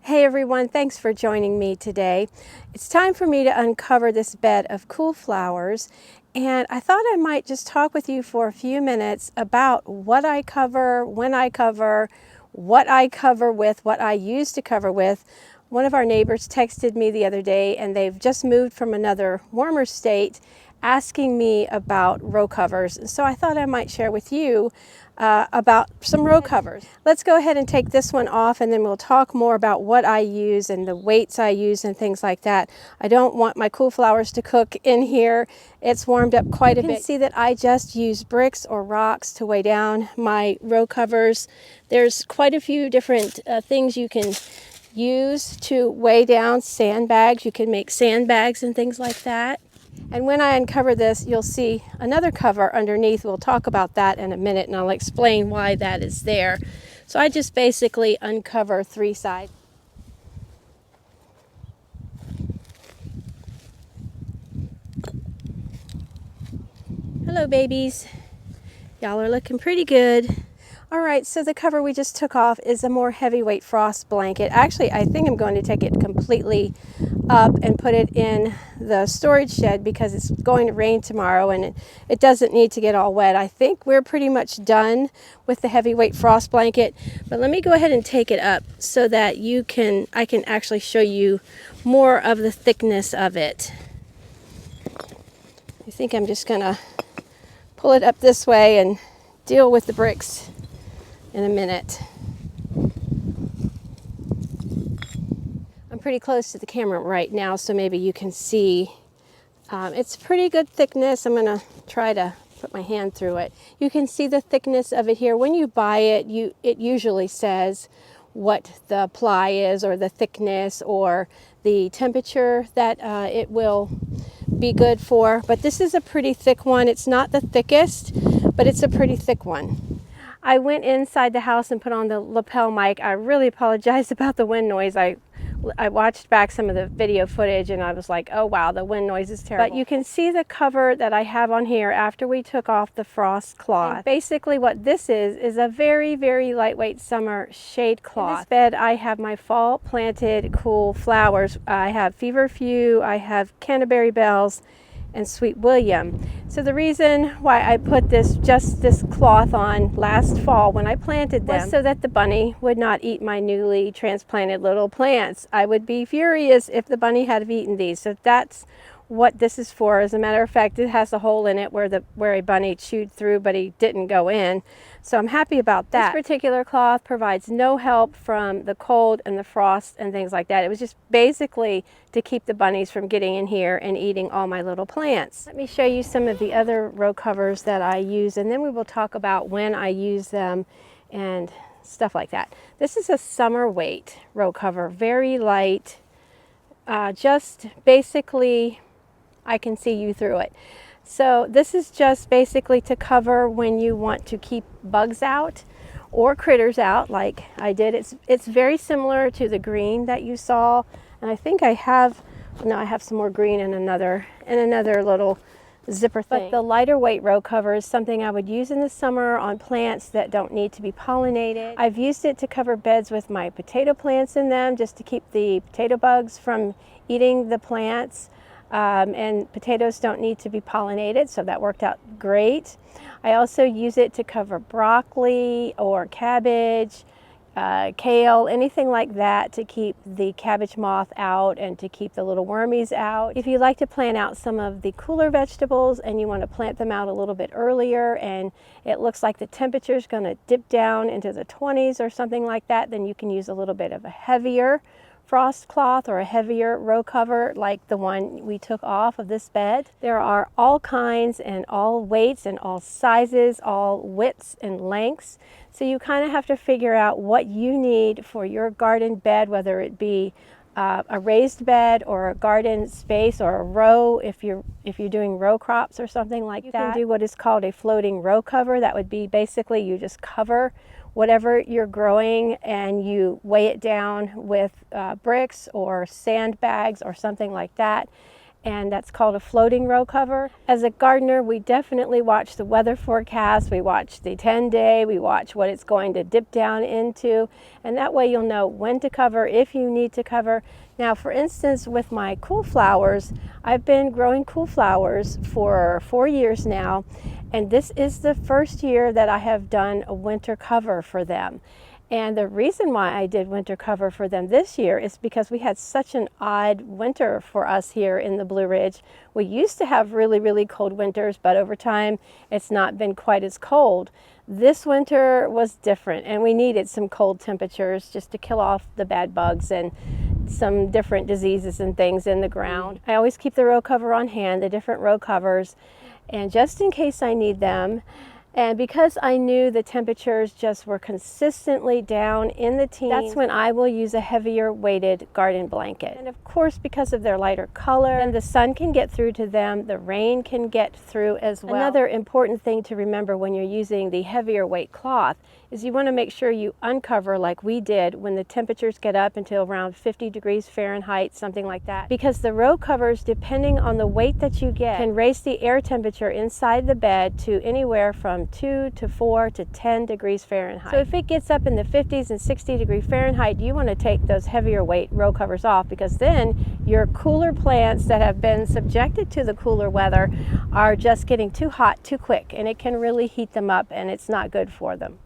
Hey everyone, thanks for joining me today. It's time for me to uncover this bed of cool flowers, and I thought I might just talk with you for a few minutes about what I cover, when I cover, what I cover with, what I use to cover with. One of our neighbors texted me the other day, and they've just moved from another warmer state asking me about row covers. So I thought I might share with you about some row covers. Let's go ahead and take this one off, and then we'll talk more about what I use and the weights I use and things like that. I don't want my cool flowers to cook in here. It's warmed up quite a bit. You can see that I just use bricks or rocks to weigh down my row covers. There's quite a few different things you can use to weigh down sandbags. You can make sandbags and things like that. And when I uncover this, you'll see another cover underneath. We'll talk about that in a minute, and I'll explain why that is there. So I just basically uncover three sides. Hello, babies. Y'all are looking pretty good. All right, so the cover we just took off is a more heavyweight frost blanket. Actually, I think I'm going to take it completely up and put it in the storage shed because it's going to rain tomorrow and it doesn't need to get all wet. I think we're pretty much done with the heavyweight frost blanket, but let me go ahead and take it up so that I can actually show you more of the thickness of it. I think I'm just gonna pull it up this way and deal with the bricks in a minute. I'm pretty close to the camera right now, so maybe you can see. It's pretty good thickness. I'm gonna try to put my hand through it. You can see the thickness of it here. When you buy it, it usually says what the ply is, or the thickness, or the temperature that it will be good for. But this is a pretty thick one. It's not the thickest, but it's a pretty thick one. I went inside the house and put on the lapel mic. I really apologize about the wind noise. I watched back some of the video footage and I was like, oh wow, the wind noise is terrible. But you can see the cover that I have on here after we took off the frost cloth. And basically what this is a very, very lightweight summer shade cloth. In this bed I have my fall planted cool flowers. I have feverfew, I have canterbury bells, and Sweet William. So the reason why I put this cloth on last fall when I planted them was so that the bunny would not eat my newly transplanted little plants. I would be furious if the bunny had eaten these. So that's what this is for. As a matter of fact, it has a hole in it where a bunny chewed through, but he didn't go in. So I'm happy about that. This particular cloth provides no help from the cold and the frost and things like that. It was just basically to keep the bunnies from getting in here and eating all my little plants. Let me show you some of the other row covers that I use, and then we will talk about when I use them and stuff like that. This is a summer weight row cover, very light, just basically I can see you through it. So this is just basically to cover when you want to keep bugs out or critters out like I did. It's very similar to the green that you saw, and I think I have some more green in another little zipper thing. But the lighter weight row cover is something I would use in the summer on plants that don't need to be pollinated. I've used it to cover beds with my potato plants in them, just to keep the potato bugs from eating the plants. And potatoes don't need to be pollinated, so that worked out great. I also use it to cover broccoli or cabbage, kale, anything like that, to keep the cabbage moth out and to keep the little wormies out. If you like to plant out some of the cooler vegetables and you want to plant them out a little bit earlier and it looks like the temperature is going to dip down into the 20s or something like that, then you can use a little bit of a heavier frost cloth or a heavier row cover like the one we took off of this bed. There are all kinds and all weights and all sizes, all widths and lengths. So you kind of have to figure out what you need for your garden bed, whether it be a raised bed or a garden space or a row if you're doing row crops or something like that. You can do what is called a floating row cover. That would be basically you just cover whatever you're growing and you weigh it down with bricks or sandbags or something like that, and that's called a floating row cover. As a gardener, we definitely watch the weather forecast, we watch the 10-day, we watch what it's going to dip down into, and that way you'll know when to cover, if you need to cover. Now, for instance, with my cool flowers, I've been growing cool flowers for 4 years now, and this is the first year that I have done a winter cover for them. And the reason why I did winter cover for them this year is because we had such an odd winter for us here in the Blue Ridge. We used to have really, really cold winters, but over time it's not been quite as cold. This winter was different, and we needed some cold temperatures just to kill off the bad bugs and some different diseases and things in the ground. I always keep the row cover on hand, the different row covers, and just in case I need them. And because I knew the temperatures just were consistently down in the teens, that's when I will use a heavier weighted garden blanket. And of course, because of their lighter color, and the sun can get through to them, the rain can get through as well. Another important thing to remember when you're using the heavier weight cloth is you want to make sure you uncover like we did when the temperatures get up until around 50 degrees Fahrenheit, something like that. Because the row covers, depending on the weight that you get, can raise the air temperature inside the bed to anywhere from 2 to 4 to 10 degrees Fahrenheit. So if it gets up in the 50s and 60 degree Fahrenheit, you want to take those heavier weight row covers off, because then your cooler plants that have been subjected to the cooler weather are just getting too hot too quick, and it can really heat them up, and it's not good for them.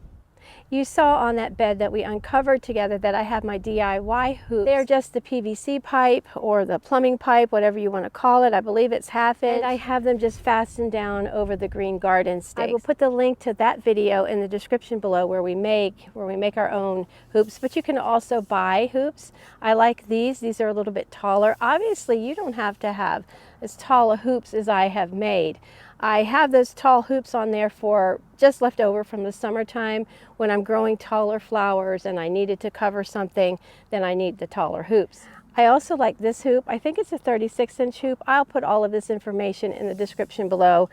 You saw on that bed that we uncovered together that I have my DIY hoops. They're just the PVC pipe or the plumbing pipe, whatever you want to call it. I believe it's 1/2 inch. And I have them just fastened down over the green garden stakes. I will put the link to that video in the description below where we make our own hoops, but you can also buy hoops. I like these. These are a little bit taller. Obviously, you don't have to have as tall a hoops as I have made. I have those tall hoops on there for just left over from the summertime when I'm growing taller flowers and I needed to cover something, then I need the taller hoops. I also like this hoop. I think it's a 36-inch hoop. I'll put all of this information in the description below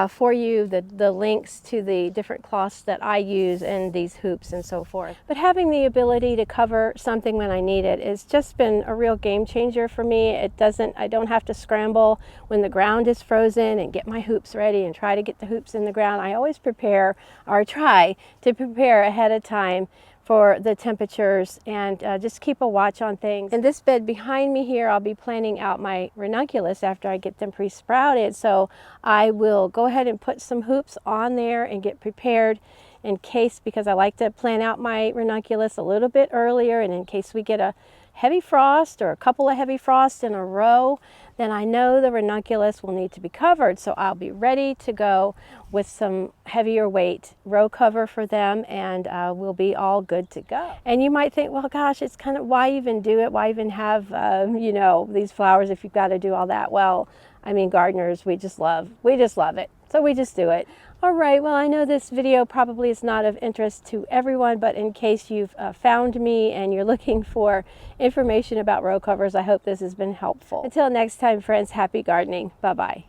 for you, the links to the different cloths that I use and these hoops and so forth. But having the ability to cover something when I need it has just been a real game changer for me. I don't have to scramble when the ground is frozen and get my hoops ready and try to get the hoops in the ground. I always prepare, or try to prepare ahead of time for the temperatures, and just keep a watch on things. In this bed behind me here, I'll be planting out my ranunculus after I get them pre-sprouted, so I will go ahead and put some hoops on there and get prepared in case, because I like to plant out my ranunculus a little bit earlier, and in case we get a heavy frost or a couple of heavy frosts in a row, then I know the ranunculus will need to be covered. So I'll be ready to go with some heavier weight row cover for them, and we'll be all good to go. And you might think, well, gosh, it's kind of, why even do it? Why even have, you know, these flowers if you've got to do all that? Well, I mean, gardeners, we just love it. So we just do it. All right, well, I know this video probably is not of interest to everyone, but in case you've found me and you're looking for information about row covers, I hope this has been helpful. Until next time, friends, happy gardening. Bye-bye.